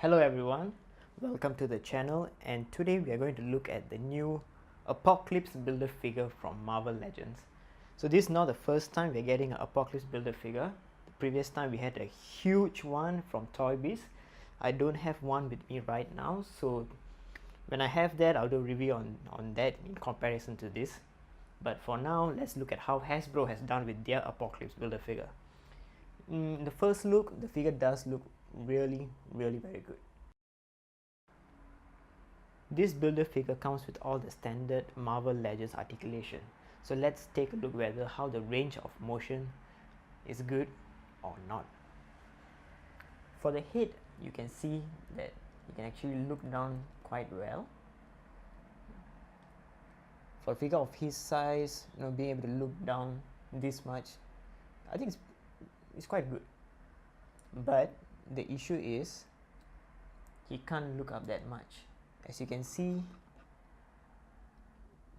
Hello everyone, welcome to the channel, and today we are going to look at the new Apocalypse Builder figure from Marvel Legends. So this is not the first time we are getting an Apocalypse Builder figure. The previous time we had a huge one from Toy Biz. I don't have one with me right now, so when I have that I'll do a review on that in comparison to this. But for now, let's look at how Hasbro has done with their Apocalypse Builder figure. In the first look, the figure does look really very good. This builder figure comes with all the standard Marvel Legends articulation. So let's take a look whether how the range of motion is good or not. For the head, you can see that you can actually look down quite well. For a figure of his size, being able to look down this much, I think it's quite good. But the issue is he can't look up that much. As you can see,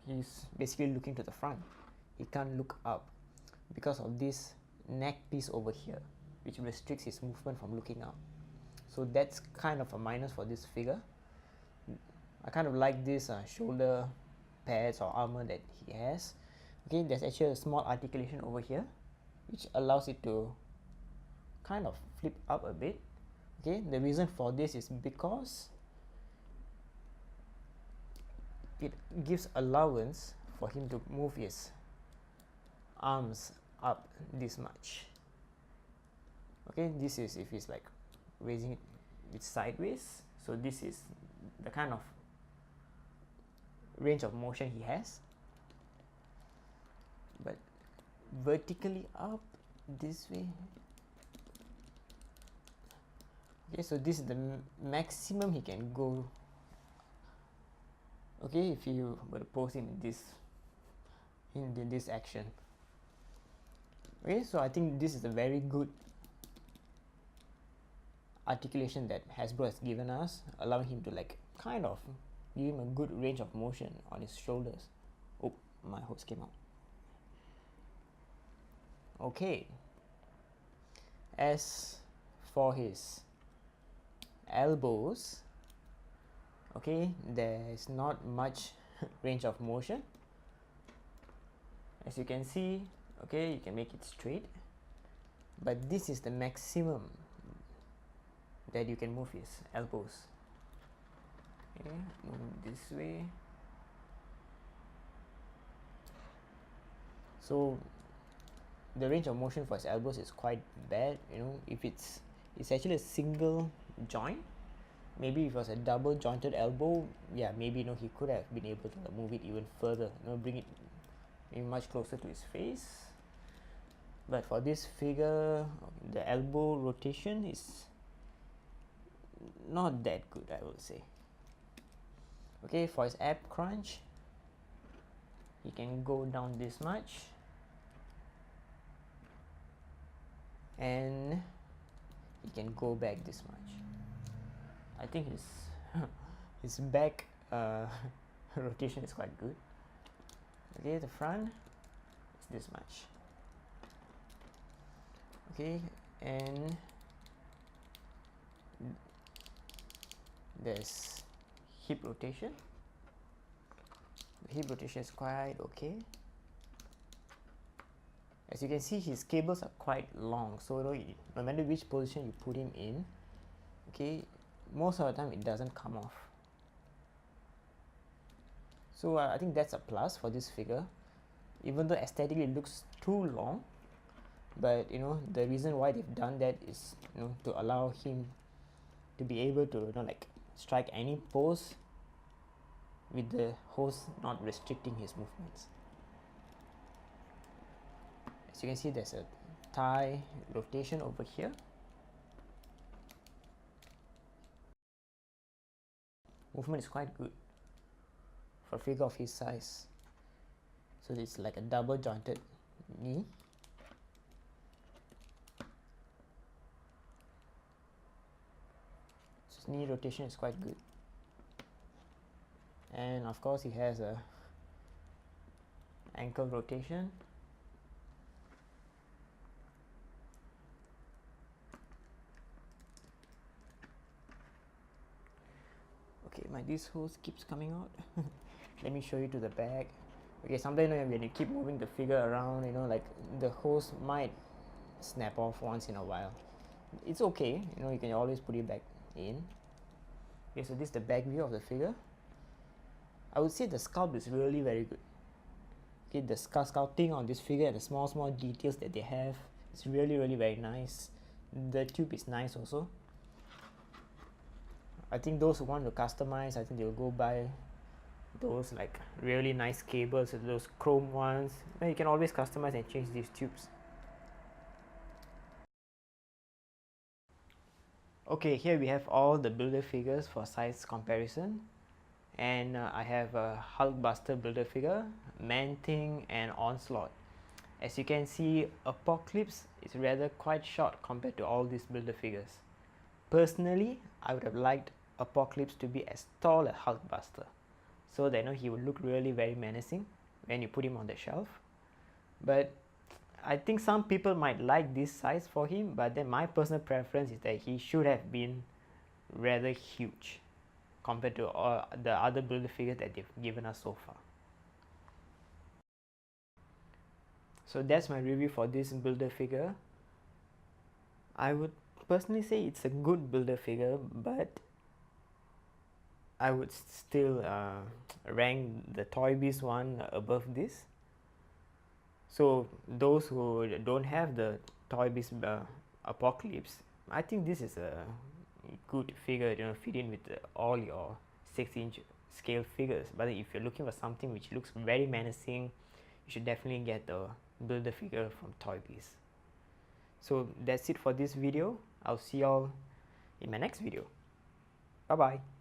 he's basically looking to the front. He can't look up because of this neck piece over here, which restricts his movement from looking up. So that's kind of a minus for this figure. I kind of like this shoulder pads or armor that he has. Okay, there's actually a small articulation over here, which allows it to kind of flip up a bit. Okay, the reason for this is because it gives allowance for him to move his arms up this much. Okay, this is if he's like raising it sideways. So this is the kind of range of motion he has. But vertically up this way, okay, so this is the maximum he can go. Okay, if you were to pose him in this action. Okay, so I think this is a very good articulation that Hasbro has given us, allowing him to like kind of give him a good range of motion on his shoulders. Oh, my hose came out. Okay, as for his elbows, okay, there's not much range of motion. As you can see, okay, you can make it straight, but this is the maximum that you can move his elbows. Okay, move this way. So the range of motion for his elbows is quite bad. If it's actually a single joint, maybe if it was a double jointed elbow, yeah, maybe he could have been able to move it even further, bring it maybe much closer to his face. But for this figure, the elbow rotation is not that good, I would say. Okay, for his ab crunch, he can go down this much, and he can go back this much. I think his back rotation is quite good. Okay, the front is this much. Okay, and there's hip rotation. The hip rotation is quite okay. As you can see, his cables are quite long, so no matter which position you put him in, okay, most of the time it doesn't come off. So I think that's a plus for this figure, even though aesthetically it looks too long. But the reason why they've done that is to allow him to be able to like strike any pose with the hose not restricting his movements. As you can see, there's a thigh rotation over here. Movement is quite good for a figure of his size. So it's like a double jointed knee. So his knee rotation is quite good. And of course he has a ankle rotation. this hose keeps coming out. Let me show you to the back. Okay, sometimes when you keep moving the figure around, like the hose might snap off once in a while. It's okay, you can always put it back in. Okay, so this is the back view of the figure. I would say the sculpt is really very good. Okay, the sculpting on this figure and the small details that they have, it's really very nice. The tube is nice also. I think those who want to customize, I think they'll go buy those like really nice cables, those chrome ones. Then you can always customize and change these tubes. Okay, here we have all the builder figures for size comparison, and I have a Hulkbuster builder figure, Man-Thing, and Onslaught. As you can see, Apocalypse is rather quite short compared to all these builder figures. Personally, I would have liked Apocalypse to be as tall as Hulkbuster, so that he would look really very menacing when you put him on the shelf. But I think some people might like this size for him, but then my personal preference is that he should have been rather huge compared to all the other builder figures that they've given us so far. So that's my review for this builder figure. I would personally say it's a good builder figure, but I would still rank the Toy Biz one above this. So those who don't have the Toy Biz Apocalypse, I think this is a good figure, fit in with all your 6-inch scale figures. But if you're looking for something which looks very menacing, you should definitely get the builder figure from Toy Biz. So that's it for this video. I'll see y'all in my next video. Bye bye.